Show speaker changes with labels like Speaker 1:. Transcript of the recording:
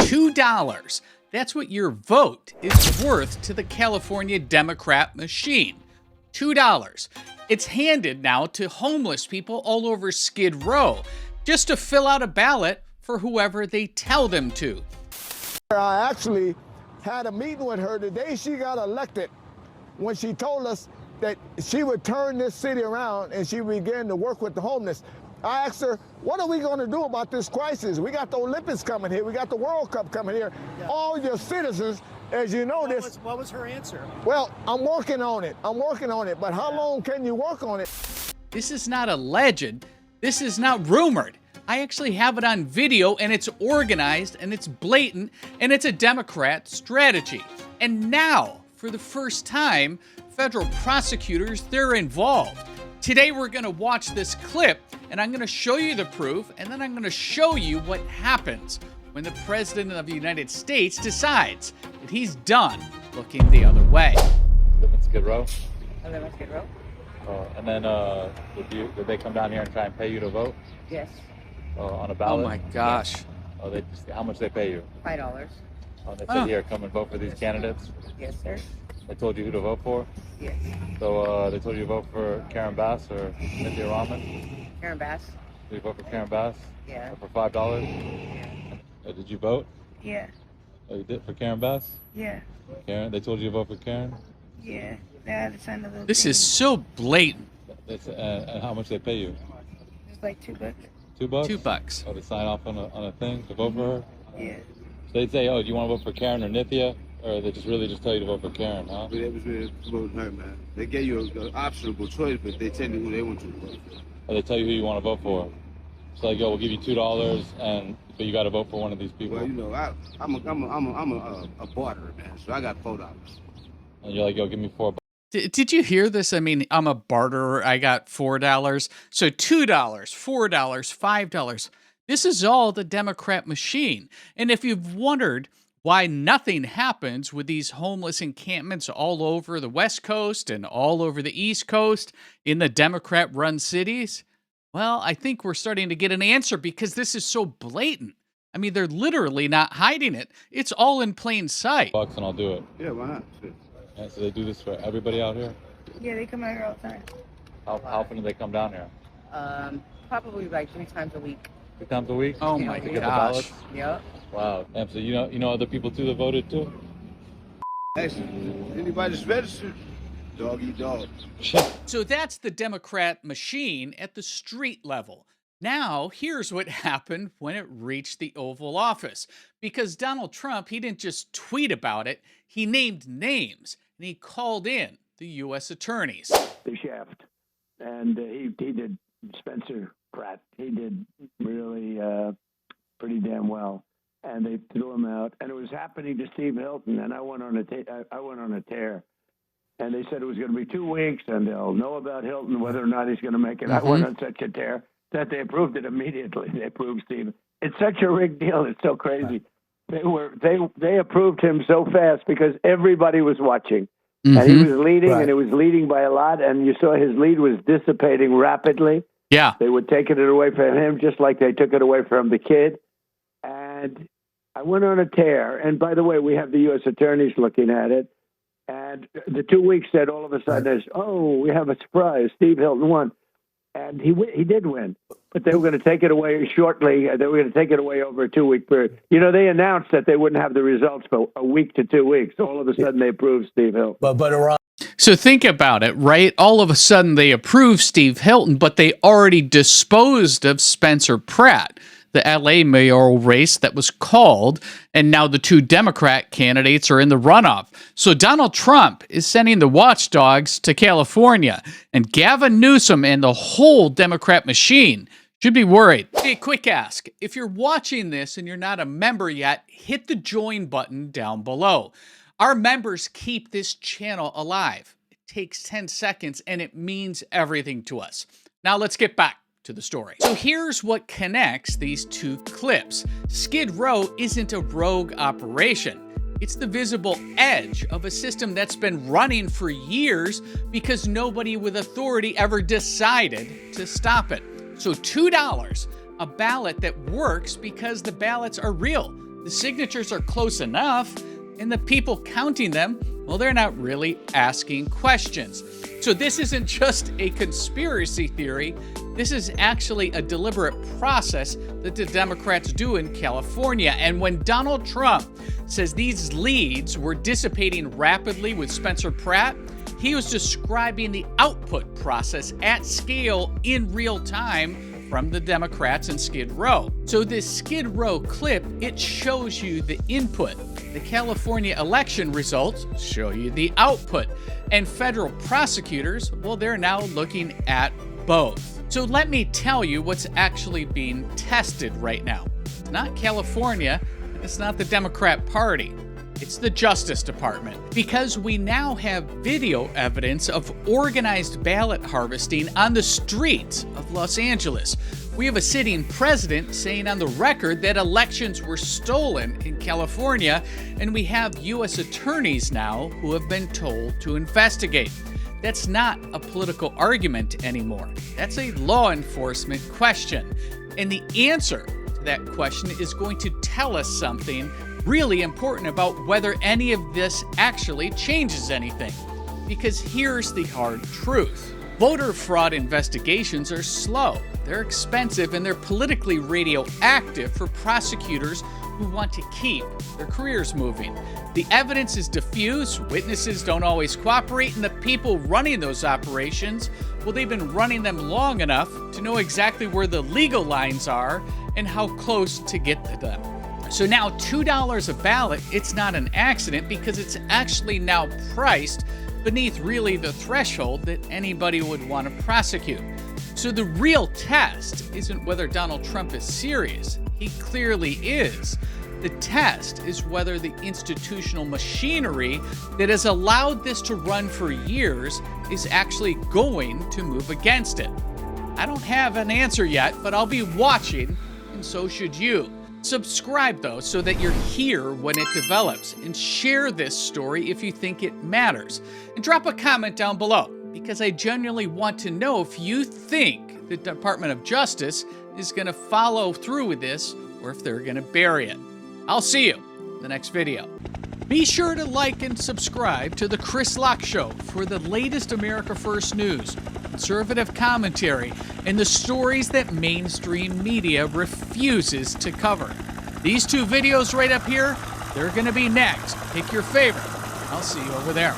Speaker 1: $2. That's what your vote is worth to the California Democrat machine. $2. It's handed now to homeless people all over Skid Row just to fill out a ballot for whoever they tell them to.
Speaker 2: I actually had a meeting with her the day she got elected when she told us that she would turn this city around and she began to work with the homeless. I asked her, what are we going to do about this crisis? We got the Olympics coming here. We got the World Cup coming here. Yeah. All your citizens, as you know
Speaker 3: What was her answer?
Speaker 2: Well, I'm working on it. But how long can you work on it?
Speaker 1: This is not alleged. This is not rumored. I actually have it on video, and it's organized, and it's blatant, and it's a Democrat strategy. And now, for the first time, federal prosecutors, they're involved. Today we're going to watch this clip, and I'm going to show you the proof, and then I'm going to show you what happens when the President of the United States decides that he's done looking the other way.
Speaker 4: Live in Skid Row?
Speaker 5: I live in Skid Row.
Speaker 4: And then did they come down here and try and pay you to vote?
Speaker 5: Yes.
Speaker 4: On a ballot?
Speaker 1: Oh my gosh.
Speaker 4: Yes. How much they pay you?
Speaker 5: $5.
Speaker 4: They said here, come and vote for these candidates?
Speaker 5: Yes, sir.
Speaker 4: They told you who to vote for?
Speaker 5: Yes.
Speaker 4: So they told you to vote for Karen Bass or Cynthia Rahman?
Speaker 5: Karen Bass.
Speaker 4: Did you vote for Karen Bass?
Speaker 5: Yeah.
Speaker 4: For $5?
Speaker 5: Yeah.
Speaker 4: Did you vote?
Speaker 5: Yeah.
Speaker 4: Oh, you did for Karen Bass?
Speaker 5: Yeah.
Speaker 4: Karen? They told you to vote for Karen?
Speaker 5: Yeah. They had to sign the
Speaker 1: This is so blatant.
Speaker 4: And how much they pay you?
Speaker 5: It's like $2.
Speaker 4: $2?
Speaker 1: $2.
Speaker 4: Oh, to sign off on a thing to vote for her?
Speaker 5: Yeah.
Speaker 4: So they say, oh, do you want to vote for Karen or Nithya? Or they just really tell you to vote for Karen, huh?
Speaker 6: But it was really vote her, man. They gave you an optional choice, but they tell you who they want you to vote for.
Speaker 4: Or they tell you who you want to vote for. So like, yo, we'll give you $2, but you got to vote for one of these people.
Speaker 6: Well, you know, I'm a barterer, man. So I got $4.
Speaker 4: And you're like, yo, give me $4.
Speaker 1: Did you hear this? I mean, I'm a barterer. I got $4. So $2, $4, $5. This is all the Democrat machine. And if you've wondered why nothing happens with these homeless encampments all over the West Coast and all over the East Coast in the Democrat-run cities, well, I think we're starting to get an answer because this is so blatant. I mean, they're literally not hiding it. It's all in plain sight.
Speaker 4: Bucks and I'll do it.
Speaker 6: Yeah, why not? Sure.
Speaker 4: Yeah, so they do this for everybody out here?
Speaker 5: Yeah, they come out here all the time.
Speaker 4: How often do they come down here?
Speaker 5: Probably like 3 times a week.
Speaker 4: 3 times a week?
Speaker 1: Oh my
Speaker 4: To get the
Speaker 1: gosh.
Speaker 4: ballots?
Speaker 5: Yep.
Speaker 4: Wow. Damn, so you know other people too that voted too?
Speaker 6: Anybody's registered, dog eat dog.
Speaker 1: So that's the Democrat machine at the street level. Now, here's what happened when it reached the Oval Office. Because Donald Trump, he didn't just tweet about it, he named names, and he called in the U.S. attorneys.
Speaker 7: The shaft. And he did, Spencer Pratt, he did really pretty damn well. And they threw him out. And it was happening to Steve Hilton, and I went on a tear. And they said it was going to be 2 weeks, and they'll know about Hilton, whether or not he's going to make it. I went on such a tear that they approved it immediately. They approved Steve. It's such a rigged deal. It's so crazy. They approved him so fast because everybody was watching. And he was leading, and it was leading by a lot. And you saw his lead was dissipating rapidly.
Speaker 1: Yeah.
Speaker 7: They were taking it away from him just like they took it away from the kid. And I went on a tear. And by the way, we have the U.S. attorneys looking at it. And the 2 weeks said all of a sudden, we have a surprise. Steve Hilton won. And he did win. But they were going to take it away shortly. They were going to take it away over a 2-week period. You know, they announced that they wouldn't have the results for a week to 2 weeks. All of a sudden, they approved Steve Hilton.
Speaker 1: So think about it, right? All of a sudden, they approved Steve Hilton, but they already disposed of Spencer Pratt, the LA mayoral race that was called, and now the 2 Democrat candidates are in the runoff. So Donald Trump is sending the watchdogs to California, and Gavin Newsom and the whole Democrat machine should be worried. Hey, quick ask. If you're watching this and you're not a member yet, hit the join button down below. Our members keep this channel alive. It takes 10 seconds, and it means everything to us. Now let's get back to the story. So here's what connects these 2 clips. Skid Row isn't a rogue operation. It's the visible edge of a system that's been running for years because nobody with authority ever decided to stop it. So $2, a ballot that works because the ballots are real. The signatures are close enough, and the people counting them, well, they're not really asking questions. So this isn't just a conspiracy theory. This is actually a deliberate process that the Democrats do in California. And when Donald Trump says these leads were dissipating rapidly with Spencer Pratt, he was describing the output process at scale in real time from the Democrats in Skid Row. So this Skid Row clip, it shows you the input. The California election results show you the output. And federal prosecutors, well, they're now looking at both. So let me tell you what's actually being tested right now. It's not California, and it's not the Democrat Party. It's the Justice Department, because we now have video evidence of organized ballot harvesting on the streets of Los Angeles. We have a sitting president saying on the record that elections were stolen in California, and we have U.S. attorneys now who have been told to investigate. That's not a political argument anymore. That's a law enforcement question. And the answer to that question is going to tell us something really important about whether any of this actually changes anything. Because here's the hard truth. Voter fraud investigations are slow, they're expensive, and they're politically radioactive for prosecutors who want to keep their careers moving. The evidence is diffuse, witnesses don't always cooperate, and the people running those operations, well, they've been running them long enough to know exactly where the legal lines are and how close to get to them. So now $2 a ballot, it's not an accident because it's actually now priced beneath really the threshold that anybody would want to prosecute. So the real test isn't whether Donald Trump is serious. He clearly is. The test is whether the institutional machinery that has allowed this to run for years is actually going to move against it. I don't have an answer yet, but I'll be watching, and so should you. Subscribe, though, so that you're here when it develops, and share this story if you think it matters. And drop a comment down below, because I genuinely want to know if you think the Department of Justice is going to follow through with this, or if they're going to bury it. I'll see you in the next video. Be sure to like and subscribe to The Chris Locke Show for the latest America First news, conservative commentary, and the stories that mainstream media refuses to cover. These two videos right up here, they're going to be next. Pick your favorite. I'll see you over there.